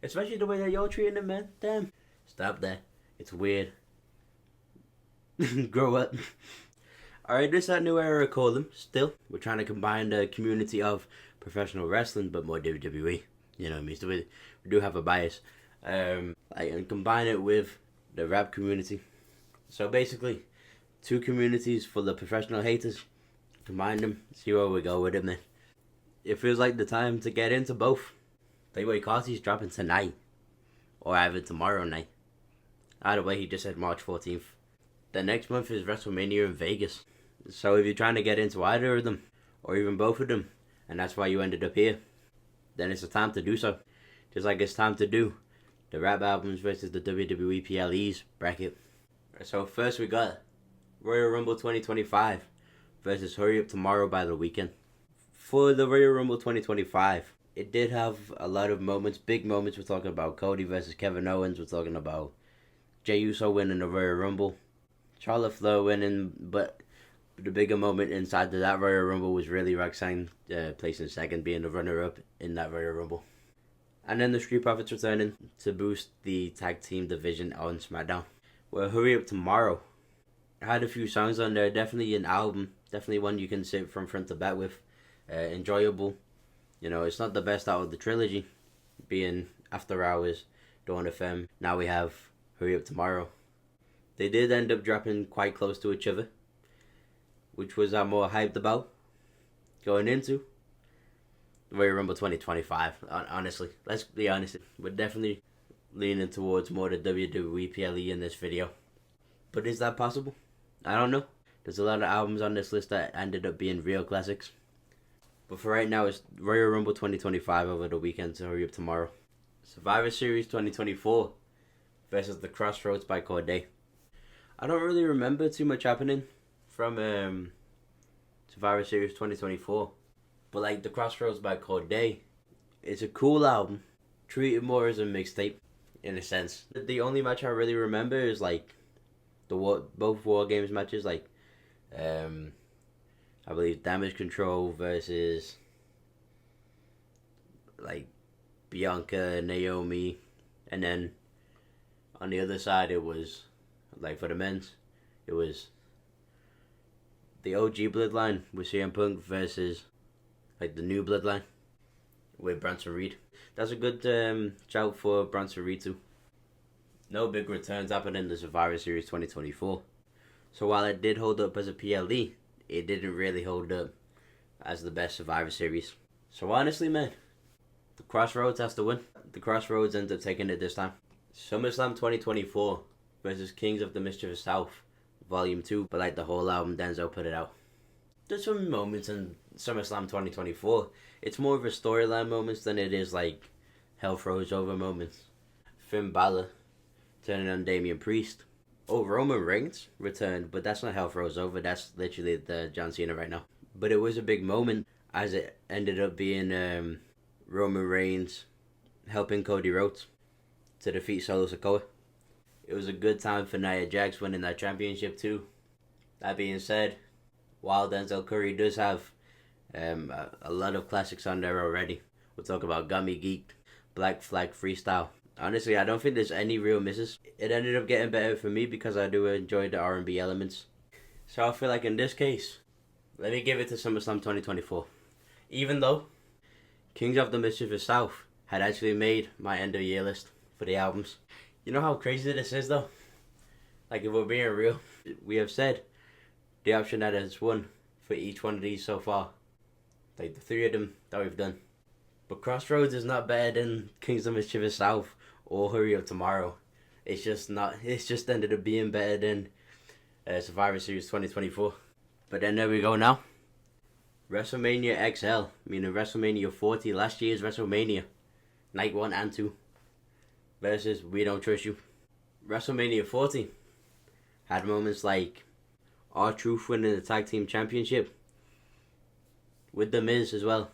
Especially the way that you're treating him, man. Damn. Stop that. It's weird. Grow up. Alright, this is that new era, I call them. Still, we're trying to combine the community of professional wrestling, but more WWE. You know what I mean? So we do have a bias. And combine it with the rap community. So basically, two communities full of professional haters. Combine them, see where we go with it, man. It feels like the time to get into both. Playboy Carti's dropping tonight. Or either tomorrow night. Either way, he just said March 14th. The next month is WrestleMania in Vegas. So if you're trying to get into either of them, or even both of them, and that's why you ended up here, then it's the time to do so. Just like it's time to do the rap albums versus the WWE PLEs bracket. So first we got Royal Rumble 2025 versus Hurry Up Tomorrow by The Weeknd. For the Royal Rumble 2025, it did have a lot of moments, big moments. We're talking about Cody versus Kevin Owens. We're talking about Jey Uso winning the Royal Rumble. Charlotte Flair winning, but the bigger moment inside of that Royal Rumble was really Roxanne placing second, being the runner-up in that Royal Rumble. And then the Street Profits returning to boost the tag team division on SmackDown. Well, Hurry Up Tomorrow. I had a few songs on there. Definitely an album. Definitely one you can sit from front to back with. Enjoyable. You know, it's not the best out of the trilogy. Being After Hours, Dawn FM. Now we have Hurry Up Tomorrow. They did end up dropping quite close to each other, which was I'm more hyped about going into Royal Rumble 2025. Honestly, let's be honest, we're definitely leaning towards more the WWE PLE in this video. But is that possible? I don't know. There's a lot of albums on this list that ended up being real classics. But for right now, it's Royal Rumble 2025 over the weekend, so Hurry Up Tomorrow. Survivor Series 2024 versus The Crossroads by Corday. I don't really remember too much happening from Survivor Series 2024. But like The Crossroads by Corday, it's a cool album. Treat it more as a mixtape, in a sense. The only match I really remember is like both War Games matches, like I believe Damage Control versus like Bianca, Naomi, and then on the other side it was like for the men's, it was the OG Bloodline with CM Punk versus like the new Bloodline with Bronson Reed. That's a good shout for Bronson Reed too. No big returns happened in the Survivor Series 2024. So while it did hold up as a PLE, it didn't really hold up as the best Survivor Series. So honestly, man, the Crossroads has to win. The Crossroads ends up taking it this time. SummerSlam 2024 versus Kings of the Mischievous South, Volume 2. But like the whole album, Denzel put it out. There's some moments in SummerSlam 2024. It's more of a storyline moments than it is like Hell Froze Over moments. Finn Balor turning on Damian Priest. Oh, Roman Reigns returned, but that's not Hell Froze Over. That's literally the John Cena right now. But it was a big moment as it ended up being Roman Reigns helping Cody Rhodes to defeat Solo Sikoa. It was a good time for Nia Jax winning that championship too. That being said, while Denzel Curry does have a lot of classics on there already, we'll talk about Got Me Geeked, Black Flag Freestyle. Honestly, I don't think there's any real misses. It ended up getting better for me because I do enjoy the R&B elements. So I feel like in this case, let me give it to SummerSlam 2024. Even though Kings of the Mischievous South had actually made my end of year list for the albums. You know how crazy this is though? Like if we're being real, we have said the option that has won for each one of these so far. Like the three of them that we've done. But Crossroads is not better than Kings of Mischievous South or Hurry Up Tomorrow. It's just not. It's just ended up being better than Survivor Series 2024. But then there we go now. WrestleMania XL, meaning WrestleMania 40, last year's WrestleMania, night 1 and 2, versus We Don't Trust You. WrestleMania 40 had moments like R-Truth winning the Tag Team Championship with The Miz as well.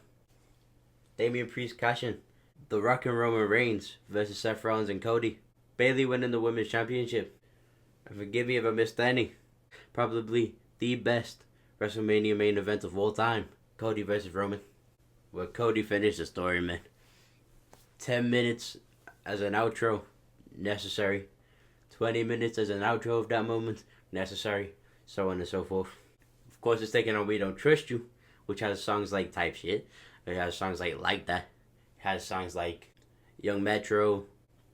Damian Priest cashing. The Rock and Roman Reigns versus Seth Rollins and Cody. Bayley winning the Women's Championship. And forgive me if I missed any. Probably the best WrestleMania main event of all time. Cody versus Roman. Where Cody finished the story, man. 10 minutes as an outro, necessary. 20 minutes as an outro of that moment, necessary. So on and so forth. Of course, it's taken on We Don't Trust You, which has songs like Type Shit. It has songs like That. It has songs like Young Metro.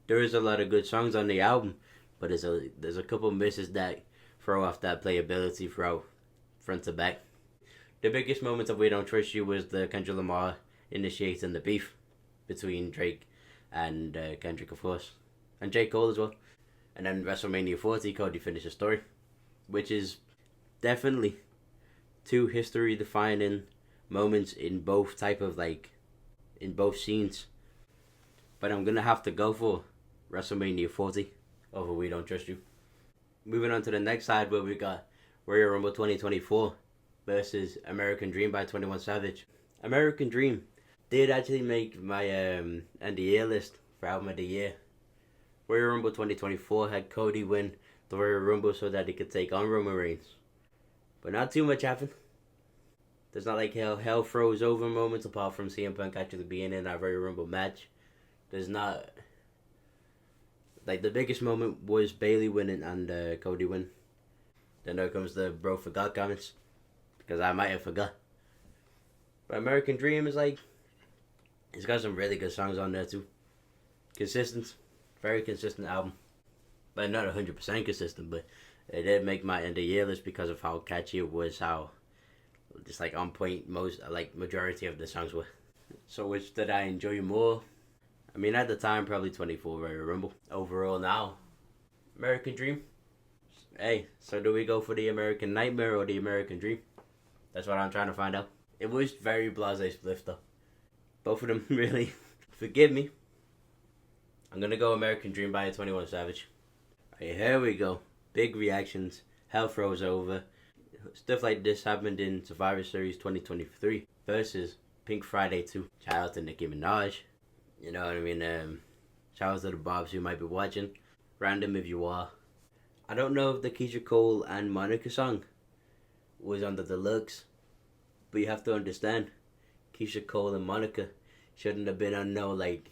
There is a lot of good songs on the album, but there's a couple misses that throw off that playability throughout front to back. The biggest moments of We Don't Trust You was the Kendrick Lamar initiating the beef between Drake and Kendrick, of course, and J. Cole as well. And then WrestleMania 40, Cody finished the story, which is definitely two history-defining moments in both in both scenes. But I'm gonna have to go for WrestleMania 40 over We Don't Trust You. Moving on to the next side, where we got Royal Rumble 2024 versus American Dream by 21 Savage. American Dream did actually make my end of year list for Album of the Year. Royal Rumble 2024 had Cody win the Royal Rumble so that he could take on Roman Reigns. But not too much happened. There's not like hell froze over moments apart from CM Punk actually being in that Royal Rumble match. There's not... Like, the biggest moment was Bayley winning and Cody win. Then there comes the bro forgot comments, because I might have forgot. But American Dream is like... It's got some really good songs on there too. Consistent. Very consistent album. But not 100% consistent, but it did make my end of year list because of how catchy it was, how just like on point majority of the songs were. So which did I enjoy more? I mean, at the time, probably 24 Royal Rumble. Overall now, American Dream. Hey, so do we go for the American Nightmare or the American Dream? That's what I'm trying to find out. It was very blasé split though. Both of them really. Forgive me. I'm gonna go American Dream by 21 Savage. Alright, here we go. Big reactions. Hell froze over. Stuff like this happened in Survivor Series 2023 versus Pink Friday 2. Shout out to Nicki Minaj. You know what I mean? Shout out to the Bobs who might be watching. Random if you are. I don't know if the Keisha Cole and Monica song was on the deluxe, but you have to understand, Keisha Cole and Monica shouldn't have been on no like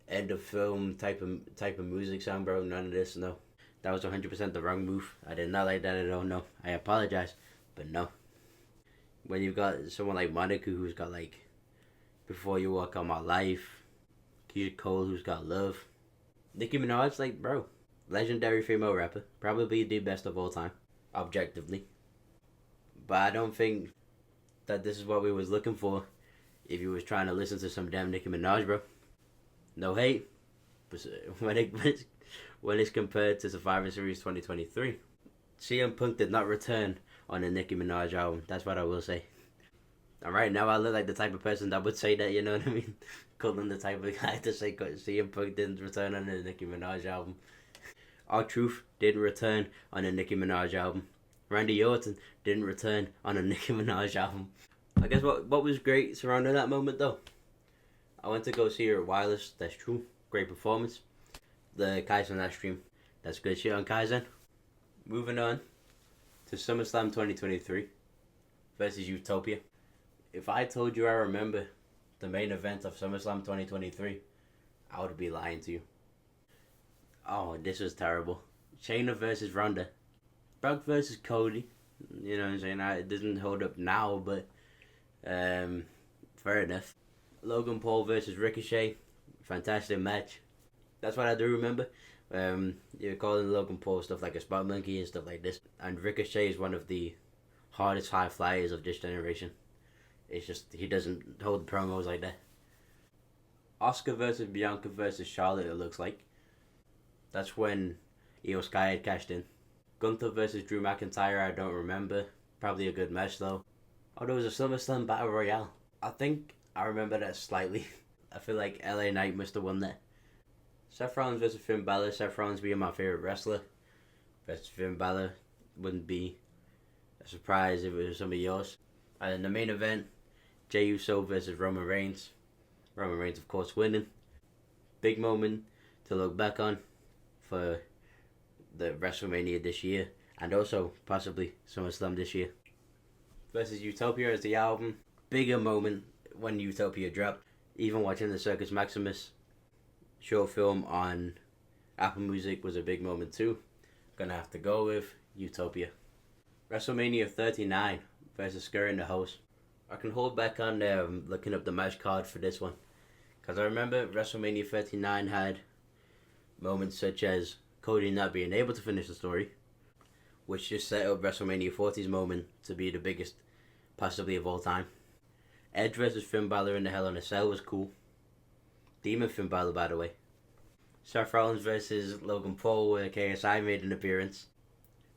end of film type of music song, bro. None of this, no. That was 100% the wrong move. I did not like that at all. No, I apologize, but no. When you've got someone like Monica who's got like Before You Walk Out My Life, Keisha Cole who's got Love, Nicki Minaj, like, bro, legendary female rapper, probably the best of all time, objectively. But I don't think that this is what we was looking for if you was trying to listen to some damn Nicki Minaj, bro. No hate, but when it's compared to Survivor Series 2023, CM Punk did not return on the Nicki Minaj album. That's what I will say. And right now I look like the type of person that would say that, you know what I mean? Colin the type of guy to say CM Punk didn't return on the Nicki Minaj album. R-Truth didn't return on the Nicki Minaj album. Randy Orton didn't return on a Nicki Minaj album. I guess what was great surrounding that moment though, I went to go see her at Wireless. That's true. Great performance. The Kaizen that stream. That's good shit on Kaizen. Moving on to SummerSlam 2023 versus Utopia. If I told you I remember the main event of SummerSlam 2023, I would be lying to you. Oh, this was terrible. Shayna versus Ronda. Brock versus Cody. You know what I'm saying? It doesn't hold up now, but fair enough. Logan Paul versus Ricochet. Fantastic match. That's what I do remember. You're calling Logan Paul stuff like a spot monkey and stuff like this. And Ricochet is one of the hardest high flyers of this generation. It's just, he doesn't hold promos like that. Asuka versus Bianca versus Charlotte, it looks like. That's when Io Sky had cashed in. Gunther versus Drew McIntyre, I don't remember. Probably a good match though. Oh, there was a SummerSlam Battle Royale. I think I remember that slightly. I feel like LA Knight must have won that. Seth Rollins versus Finn Balor. Seth Rollins being my favorite wrestler versus Finn Balor wouldn't be a surprise if it was some of yours. And in the main event, Jey Uso versus Roman Reigns. Roman Reigns, of course, winning. Big moment to look back on for the WrestleMania this year, and also possibly SummerSlam this year. Versus Utopia as the album. Bigger moment when Utopia dropped. Even watching the Circus Maximus short film on Apple Music was a big moment too. Gonna have to go with Utopia. WrestleMania 39 versus Scurry and the Host. I can hold back on looking up the match card for this one, because I remember WrestleMania 39 had moments such as Cody not being able to finish the story, which just set up WrestleMania 40's moment to be the biggest possibly of all time. Edge versus Finn Balor in the Hell in a Cell was cool. Demon Finn Balor, by the way. Seth Rollins versus Logan Paul, where KSI made an appearance.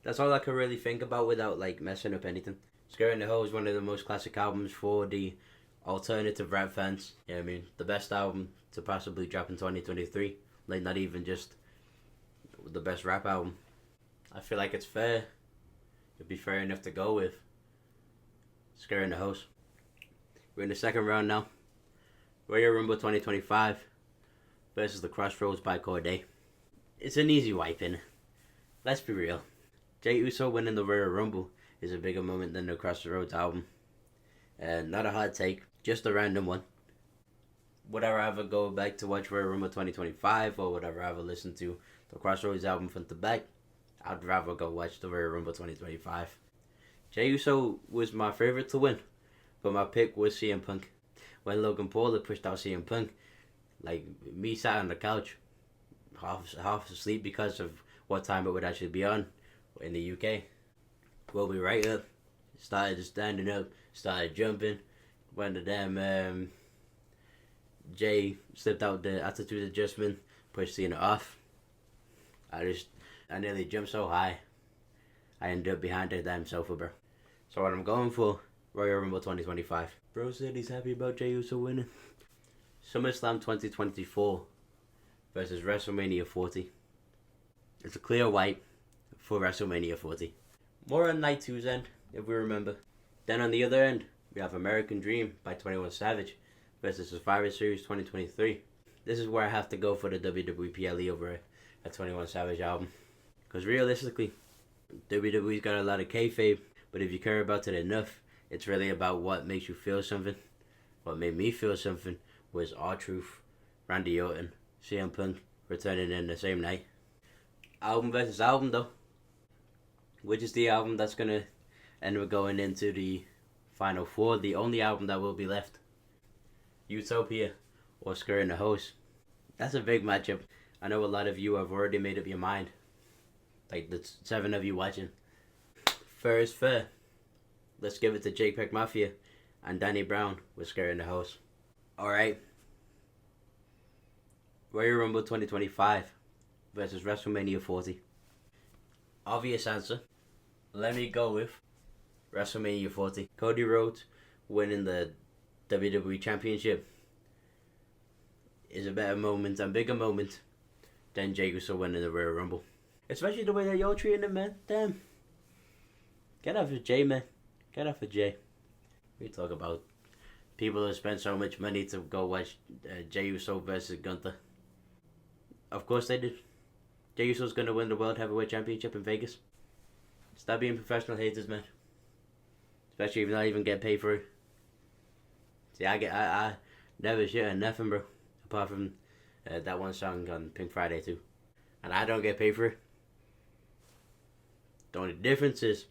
That's all I could really think about without messing up anything. Scare in the Hole is one of the most classic albums for the alternative rap fans. Yeah, I mean, the best album to possibly drop in 2023. Not even just the best rap album. I feel like it's fair. It'd be fair enough to go with Scare in the Host. We're in the second round now. Royal Rumble 2025 versus the Crossroads by Corday. It's an easy wipe in. Let's be real. Jey Uso winning the Royal Rumble is a bigger moment than the Crossroads album. Not a hard take, just a random one. Would I rather go back to watch Royal Rumble 2025 or would I rather listen to the Crossroads album front to back? I'd rather go watch the Royal Rumble 2025. Jey Uso was my favorite to win, but my pick was CM Punk. When Logan Paul had pushed out CM Punk, me sat on the couch, half asleep because of what time it would actually be on in the UK. Woke me right up, started standing up, started jumping, when the damn Jay slipped out the attitude adjustment, pushed Cena off. I nearly jumped so high, I ended up behind the damn sofa, bro. So what I'm going for, Royal Rumble 2025. Bro said he's happy about Jey Uso winning. SummerSlam 2024 versus WrestleMania 40. It's a clear wipe for WrestleMania 40. More on night 2's end, if we remember. Then on the other end, we have American Dream by 21 Savage versus Survivor Series 2023. This is where I have to go for the WWE PLE over a 21 Savage album. Because realistically, WWE's got a lot of kayfabe, but if you care about it enough, it's really about what makes you feel something. What made me feel something was R-Truth, Randy Orton, CM Punk returning in the same night. Album versus album though. Which is the album that's going to end up going into the Final Four, the only album that will be left. Utopia or Scare and the Host. That's a big matchup. I know a lot of you have already made up your mind. The 7 of you watching. Fair is fair. Let's give it to JPEG Mafia and Danny Brown with Scare and the Host. Alright. Royal Rumble 2025 versus WrestleMania 40. Obvious answer. Let me go with WrestleMania 40. Cody Rhodes winning the WWE Championship is a better moment and bigger moment than Jey Uso winning the Royal Rumble. Especially the way that y'all treating him, man. Damn. Get off of Jay, man. Get off of Jay. We talk about people who spend so much money to go watch Jey Uso versus Gunther. Of course they did. Jey Uso's gonna win the World Heavyweight Championship in Vegas. Stop being professional haters, man. Especially if you not even get paid for it. See, I never shit on nothing, bro. Apart from that one song on Pink Friday too, and I don't get paid for it. The only difference is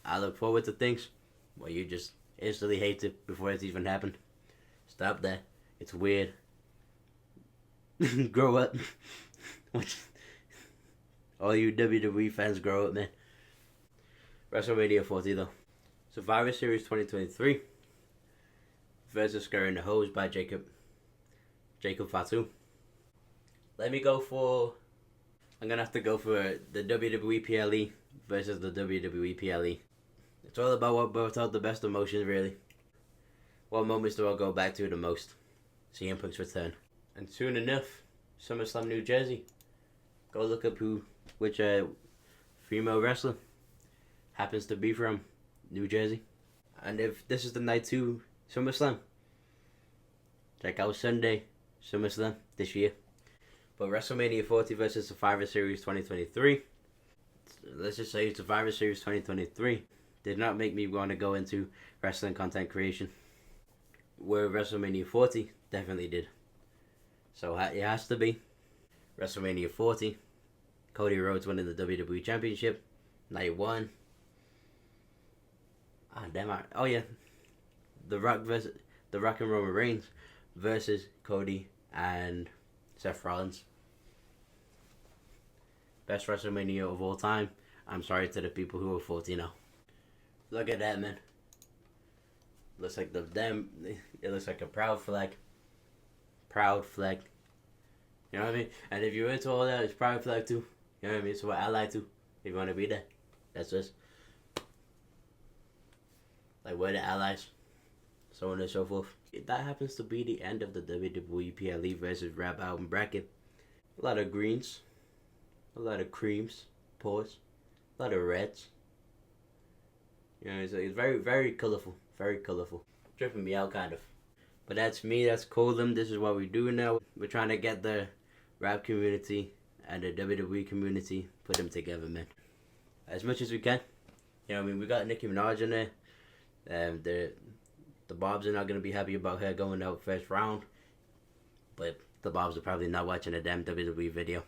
I look forward to things where you just instantly hate it before it's even happened. Stop that. It's weird. Grow up. All you WWE fans, grow up, man. WrestleMania 40 though. Survivor Series 2023 versus Scare and the Hose by Jacob Fatu. Let me go for... I'm going to have to go for the WWE PLE versus the WWE PLE. It's all about what brought out the best emotions, really. What moments do I go back to the most? CM Punk's return. And soon enough, SummerSlam New Jersey. Go look up which female wrestler happens to be from New Jersey. And if this is the night 2 SummerSlam, check out Sunday SummerSlam this year. But WrestleMania 40 versus Survivor Series 2023. Let's just say Survivor Series 2023 did not make me want to go into wrestling content creation. Where WrestleMania 40 definitely did. So it has to be WrestleMania 40. Cody Rhodes winning the WWE Championship. Night 1. Oh yeah. The Rock and Roman Reigns versus Cody and Seth Rollins. Best WrestleMania of all time. I'm sorry to the people who are 40 now. Look at that, man. Looks like it looks like a proud flag. Proud flag. You know what I mean? And if you're into all that, it's proud flag too. You know what I mean? So what I like to, if you want to be there, that's just like we're the allies, so on and so forth. That happens to be the end of the WWE PLE versus rap album bracket. A lot of greens, a lot of creams, pause, a lot of reds. You know, it's very, very colorful, very colorful. Tripping me out, kind of. But that's me, that's Colum. This is what we do now. We're trying to get the rap community and the WWE community, put them together, man. As much as we can. You know what I mean? We got Nicki Minaj in there. The Bobs are not going to be happy about her going out first round. But the Bobs are probably not watching a damn WWE video.